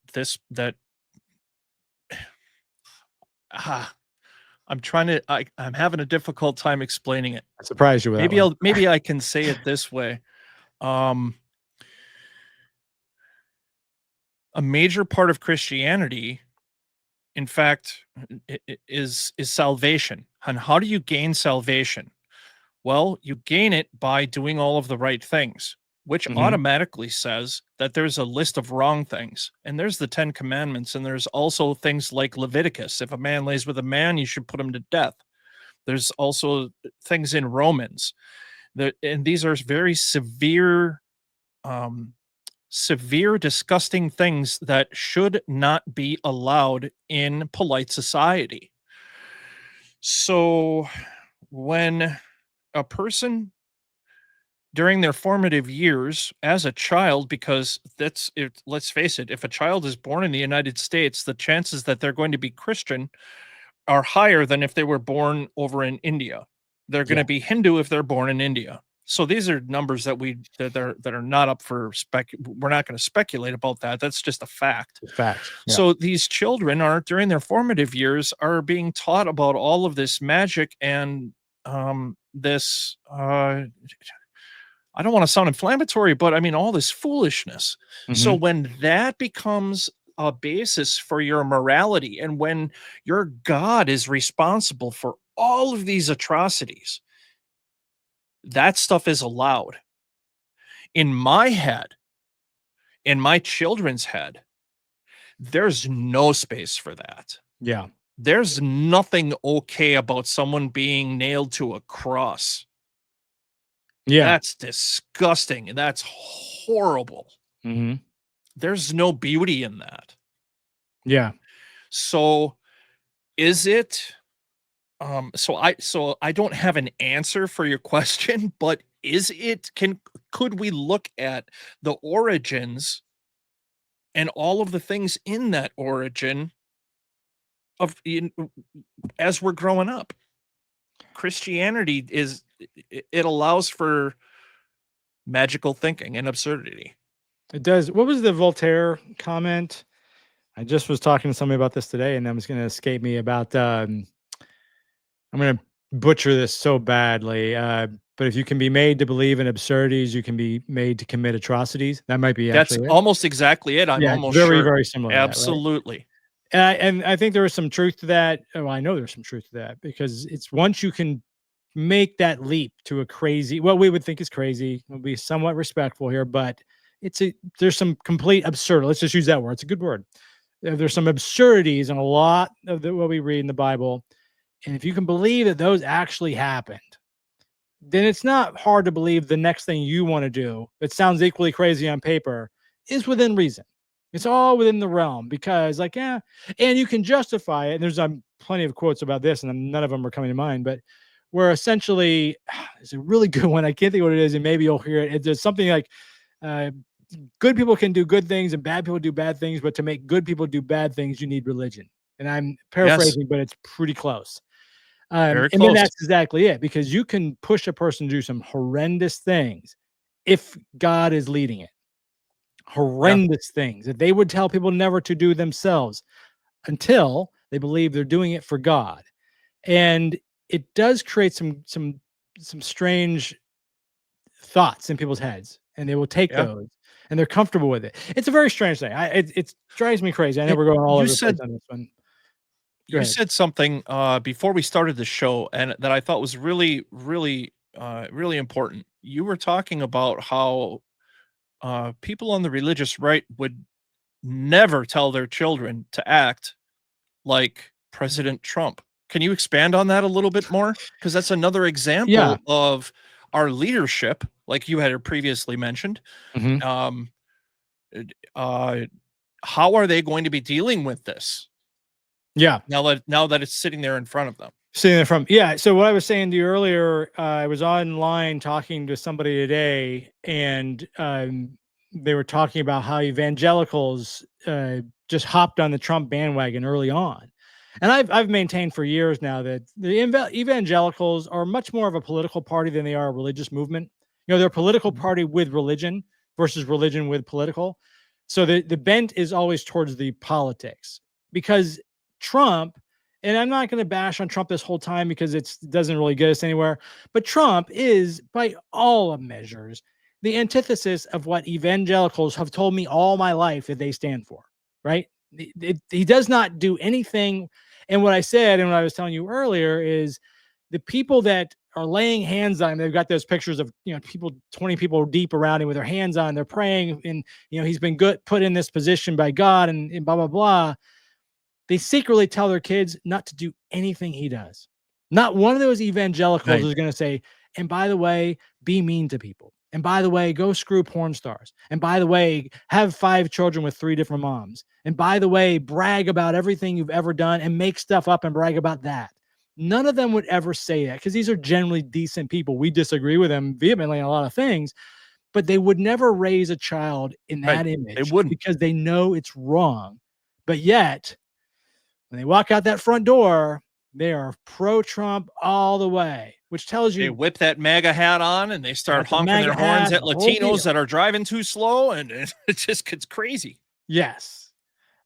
I'm having a difficult time explaining it. I surprised you with that one. Maybe I can say it this way. A major part of Christianity, in fact, is salvation. And how do you gain salvation? Well, you gain it by doing all of the right things, which automatically says that there's a list of wrong things. And there's the 10 Commandments, and there's also things like Leviticus. If a man lays with a man, you should put him to death. There's also things in Romans. And these are very severe, disgusting things that should not be allowed in polite society. So when a person during their formative years as a child, because let's face it, if a child is born in the United States, the chances that they're going to be Christian are higher than if they were born over in India. They're going to be Hindu if they're born in India. So these are numbers that are not up for we're not going to speculate about that. That's just a fact. Yeah. So these children are, during their formative years, are being taught about all of this magic and this I don't want to sound inflammatory, but I mean all this foolishness. So when that becomes a basis for your morality, and when your God is responsible for all of these atrocities, that stuff is allowed. In my head, in my children's head, there's no space for that. Yeah. There's nothing okay about someone being nailed to a cross. Yeah. That's disgusting. And that's horrible. Hmm. There's no beauty in that. Yeah. So is it so I don't have an answer for your question, but could we look at the origins and all of the things in that origin as we're growing up? Christianity it allows for magical thinking and absurdity. It does. What was the Voltaire comment? I just was talking to somebody about this today, and it's going to escape me about. I'm going to butcher this so badly. But if you can be made to believe in absurdities, you can be made to commit atrocities. That might be That's actually it. almost exactly it. I'm Yeah, almost very, sure. very similar to that, right? Absolutely. And I think there is some truth to that. Oh, I know there's some truth to that, because it's once you can make that leap to a crazy, what we would think is crazy, we'll be somewhat respectful here, but there's some complete absurd. Let's just use that word. It's a good word. There's some absurdities in a lot of what we read in the Bible. And if you can believe that those actually happened, then it's not hard to believe the next thing you want to do that sounds equally crazy on paper is within reason. It's all within the realm, because and you can justify it. And there's plenty of quotes about this, and none of them are coming to mind, but where essentially it's a really good one. I can't think what it is, and maybe you'll hear it. It's something like, good people can do good things and bad people do bad things, but to make good people do bad things, you need religion. And I'm paraphrasing, but it's pretty close. Very and then close. that's exactly it, because you can push a person to do some horrendous things if God is leading it. Horrendous things that they would tell people never to do themselves until they believe they're doing it for God. And it does create some strange thoughts in people's heads, and they will take those, and they're comfortable with it. It's a very strange thing. It drives me crazy. I know we're going all over the place on this one. You said something before we started the show, and that I thought was really, really, really important. You were talking about how people on the religious right would never tell their children to act like President Trump. Can you expand on that a little bit more? Because that's another example of our leadership, like you had previously mentioned. Mhm. How are they going to be dealing with this? Yeah. Now that it's sitting there in front of them. Sitting there from, yeah. So what I was saying to you earlier, I was online talking to somebody today, and they were talking about how evangelicals just hopped on the Trump bandwagon early on. And I've maintained for years now that the evangelicals are much more of a political party than they are a religious movement. You know, they're a political party with religion versus religion with political. So the bent is always towards the politics, because Trump, and I'm not going to bash on Trump this whole time because it doesn't really get us anywhere, but Trump is, by all measures, the antithesis of what evangelicals have told me all my life that they stand for, right? He does not do anything. And what I said, and what I was telling you earlier, is the people that are laying hands on him, they've got those pictures of, people, 20 people deep around him with their hands on, they're praying, and, he's been put in this position by God, and blah, blah, blah. They secretly tell their kids not to do anything he does. Not one of those evangelicals is going to say, and by the way, be mean to people. And by the way, go screw porn stars. And by the way, have 5 children with 3 different moms. And by the way, brag about everything you've ever done and make stuff up and brag about that. None of them would ever say that, because these are generally decent people. We disagree with them vehemently on a lot of things, but they would never raise a child in that image. They wouldn't, because they know it's wrong. But yet, when they walk out that front door, they are pro-Trump all the way, which tells you they whip that MAGA hat on and they start honking their horns at Latinos that are driving too slow, and it just gets crazy. Yes.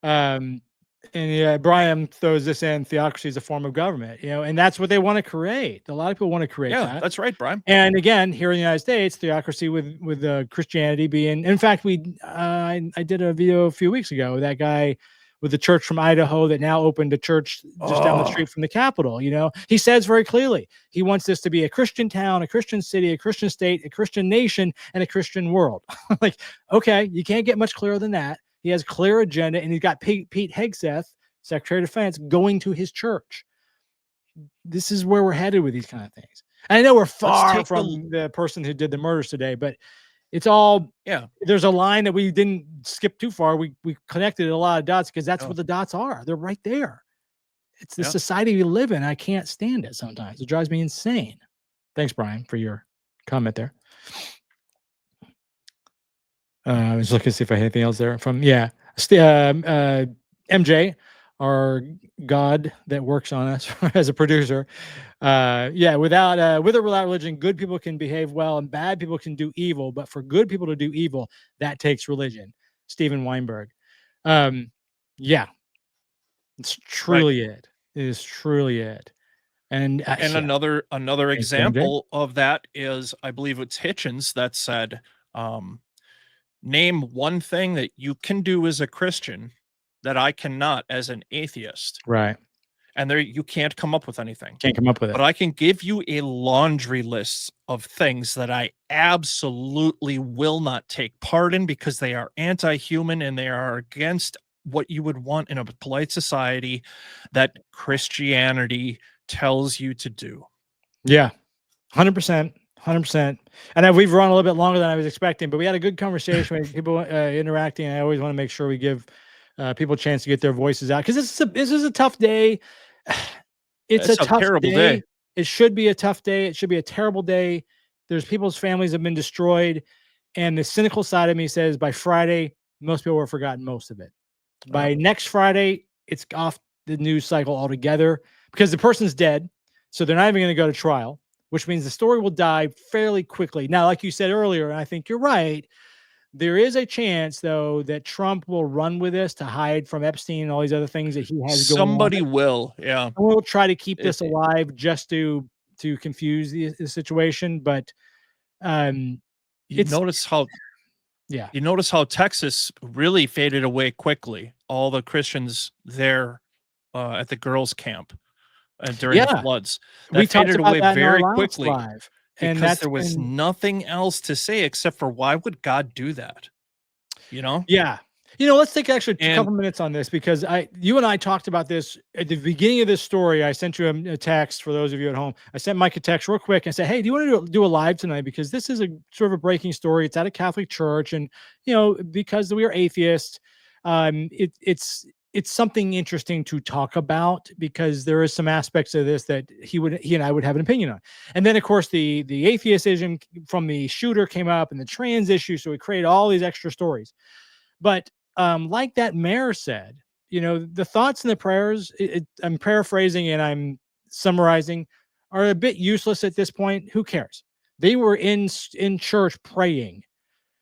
And yeah, Brian throws this in: theocracy is a form of government, and that's what they want to create. A lot of people want to create that. That's right, Brian. And again, here in the United States, theocracy with Christianity being, in fact, I did a video a few weeks ago. That guy with the church from Idaho that now opened a church just down the street from the Capitol. He says very clearly he wants this to be a Christian town, a Christian city, a Christian state, a Christian nation, and a Christian world. Like, okay, you can't get much clearer than that. He has clear agenda, and he's got Pete Hegseth, Secretary of Defense, going to his church. This is where we're headed with these kind of things. And I know we're far from the person who did the murders today, but it's all, there's a line that we didn't skip too far. We connected a lot of dots because that's what the dots are. They're right there. It's the society we live in. I can't stand it sometimes. It drives me insane. Thanks, Brian, for your comment there. I was looking to see if I had anything else there from, MJ, our God that works on us as a producer. With or without religion, good people can behave well and bad people can do evil. But for good people to do evil, that takes religion. Stephen Weinberg. It's truly it. It is truly it. And another example of that is, I believe it's Hitchens that said, name one thing that you can do as a Christian that I cannot as an atheist. Right. And there you can't come up with anything. Can't come up with it. But I can give you a laundry list of things that I absolutely will not take part in because they are anti-human and they are against what you would want in a polite society that Christianity tells you to do. Yeah. 100%. 100%. And we've run a little bit longer than I was expecting, but we had a good conversation with people interacting. I always want to make sure we give people a chance to get their voices out, because this is a tough day. It's a tough terrible day. It should be a tough day. It should be a terrible day. There's people's families have been destroyed. And the cynical side of me says by Friday, most people have forgotten most of it. By next Friday, it's off the news cycle altogether because the person's dead. So they're not even going to go to trial, which means the story will die fairly quickly. Now, like you said earlier, and I think you're right, there is a chance, though, that Trump will run with this to hide from Epstein and all these other things that he has going on. Somebody will, And we'll try to keep this alive just to confuse the situation. But you notice how Texas really faded away quickly. All the Christians there at the girls' camp during the floods. That faded away very quickly. Because there was nothing else to say except for why would God do that? Yeah. Let's take actually a couple minutes on this, because you and I talked about this at the beginning of this story. I sent you a text for those of you at home. I sent Mike a text real quick and said, hey, do you want to do a live tonight? Because this is a sort of a breaking story. It's at a Catholic church. And, because we are atheists, it's something interesting to talk about, because there is some aspects of this that he and I would have an opinion on. And then, of course, the atheism from the shooter came up, and the trans issue. So we created all these extra stories. But like that mayor said, the thoughts and the prayers, I'm paraphrasing and I'm summarizing, are a bit useless at this point. Who cares? They were in church praying.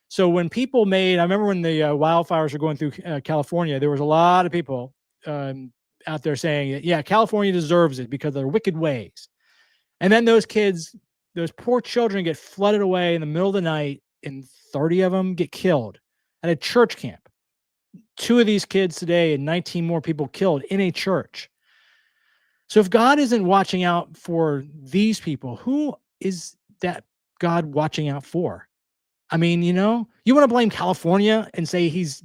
So when people I remember when the wildfires were going through California, there was a lot of people out there saying that, yeah, California deserves it because of their wicked ways. And then those kids, those poor children, get flooded away in the middle of the night, and 30 of them get killed at a church camp. 2 of these kids today and 19 more people killed in a church. So if God isn't watching out for these people, who is that God watching out for? I mean, you want to blame California and say he's,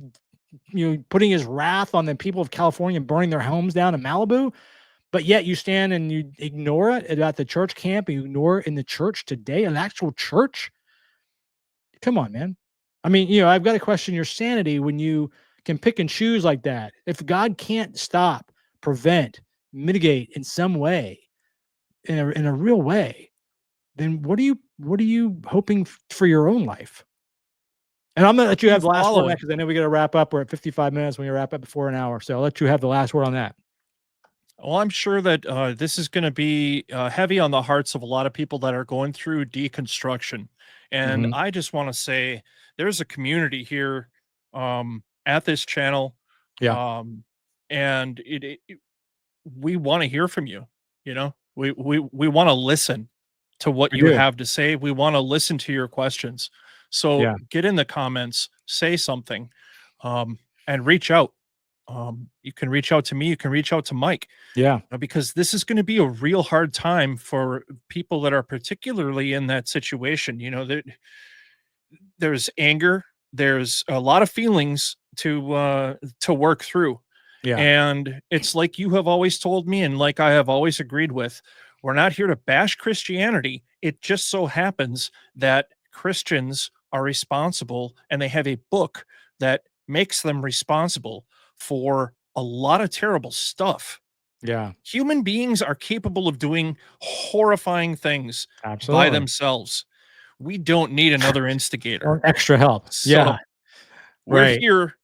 putting his wrath on the people of California and burning their homes down in Malibu, but yet you stand and you ignore it at the church camp, and you ignore it in the church today, an actual church. Come on, man. I mean, I've got to question your sanity when you can pick and choose like that. If God can't stop, prevent, mitigate in some way, in a real way, then what are you hoping for your own life? And I'm going to let you have the last word, because I know we got to wrap up. We're at 55 minutes when we wrap up before an hour. So I'll let you have the last word on that. Well, I'm sure that this is going to be heavy on the hearts of a lot of people that are going through deconstruction. And I just want to say there's a community here at this channel. Yeah. And we want to hear from you. We want to listen to what you have to say. We want to listen to your questions. So get in the comments, say something, and reach out. You can reach out to me. You can reach out to Mike. Yeah. Because this is going to be a real hard time for people that are particularly in that situation. There's anger, there's a lot of feelings to work through. Yeah. And it's like you have always told me, and like I have always agreed with, we're not here to bash Christianity. It just so happens that Christians are responsible, and they have a book that makes them responsible for a lot of terrible stuff. Yeah. Human beings are capable of doing horrifying things Absolutely. by themselves. We don't need another instigator or extra help. So Yeah. we're Right. here.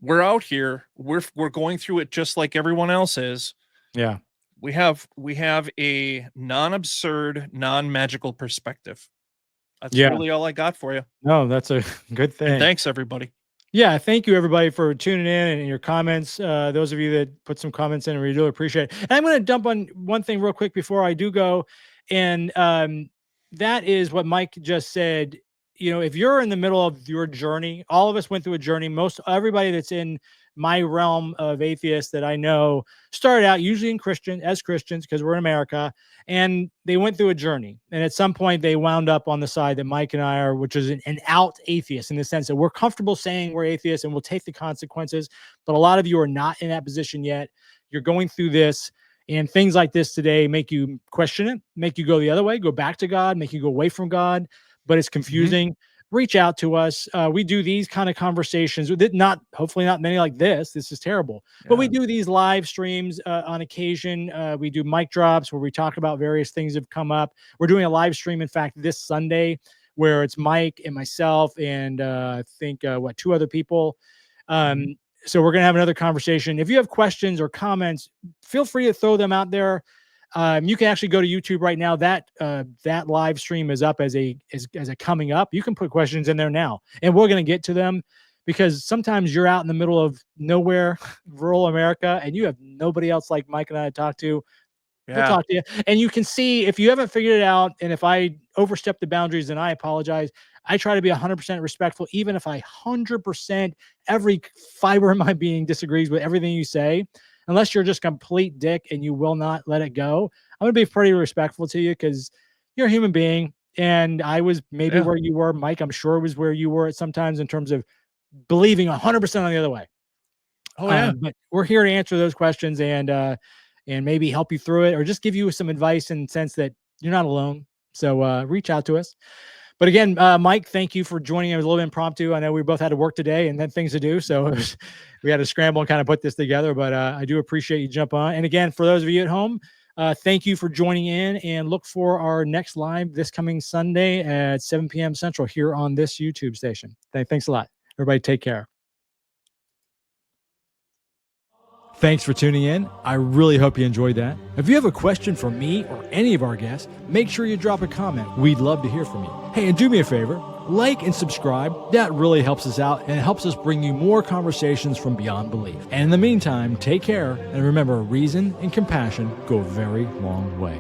We're out here. We're going through it just like everyone else is. Yeah. We have a non-absurd, non-magical perspective. That's Yeah. really all I got for you. No, that's a good thing. And thanks, everybody. Yeah, thank you everybody for tuning in and your comments. Those of you that put some comments in, we really appreciate it. And I'm going to dump on one thing real quick before I do go, and that is what Mike just said. If you're in the middle of your journey, all of us went through a journey. Everybody that's in my realm of atheists that I know started out usually as Christians, because we're in America, and they went through a journey. And at some point they wound up on the side that Mike and I are, which is an out atheist, in the sense that we're comfortable saying we're atheists and we'll take the consequences. But a lot of you are not in that position yet. You're going through this, and things like this today make you question it, make you go the other way, go back to God, make you go away from God, but it's confusing. Reach out to us. We do these kind of conversations with hopefully not many like this. This is terrible, but we do these live streams on occasion. We do mic drops where we talk about various things that have come up. We're doing a live stream, in fact, this Sunday, where it's Mike and myself and I think two other people. So we're going to have another conversation. If you have questions or comments, feel free to throw them out there. You can actually go to YouTube right now. That live stream is up as a coming up. You can put questions in there now, and we're going to get to them, because sometimes you're out in the middle of nowhere, rural America, and you have nobody else like Mike and I to talk to. We'll talk to you, and you can see if you haven't figured it out. And if I overstep the boundaries, then I apologize. I try to be 100% respectful, even if I 100% every fiber of my being disagrees with everything you say. Unless you're just complete dick and you will not let it go, I'm going to be pretty respectful to you, because you're a human being. And I was maybe where you were, Mike. I'm sure was where you were at sometimes in terms of believing 100% on the other way. Oh yeah. But we're here to answer those questions and maybe help you through it, or just give you some advice in the sense that you're not alone. So reach out to us. But again, Mike, thank you for joining. It was a little impromptu. I know we both had to work today and then things to do. So we had to scramble and kind of put this together. But I do appreciate you jump on. And again, for those of you at home, thank you for joining in, and look for our next live this coming Sunday at 7 p.m. Central here on this YouTube station. Thanks a lot. Everybody take care. Thanks for tuning in. I really hope you enjoyed that. If you have a question for me or any of our guests, make sure you drop a comment. We'd love to hear from you. Hey, and do me a favor, like and subscribe. That really helps us out, and it helps us bring you more conversations from beyond belief. And in the meantime, take care, and remember, reason and compassion go a very long way.